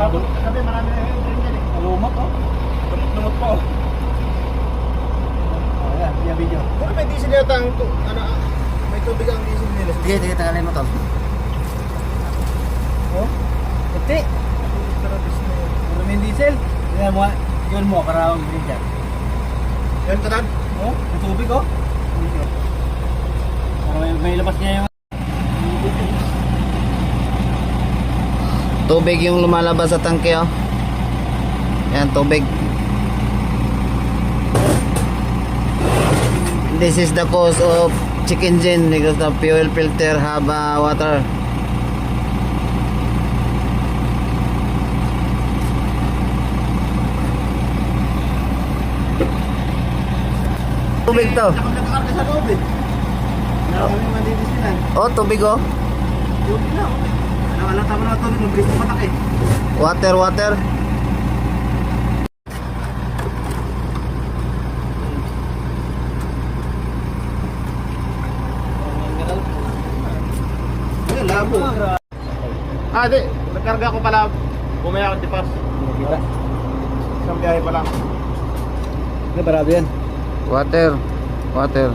Sabi marami na yung drink yan eh. Lumot oh. Lumot pa oh. Ayan, yung video. Pero may diesel yata ang may tubig ang diesel nila. Sige, tagalin mo to. Oh, puti. Maraming diesel. Yan mo, yun mo, karawang din dyan. Yan ka Dan? Oh, ang tubig oh. Para may labas niya yung Tubig yung lumalabas sa tangke oh. Yan, tubig. This is the cause of check engine because the fuel filter have water. Tubig to. Nakakarga sa loob eh. Maraming mandidisilan. Oh, tubig oh. Tubig na oh. Alam tama na tubig, mabilis na patak eh. Water, water. Yan, labo. Di. Nagkarga ko pala. Bumaya ako di pas. kita. Isang biyahe pa lang. Ini berapa yan? Water. Water.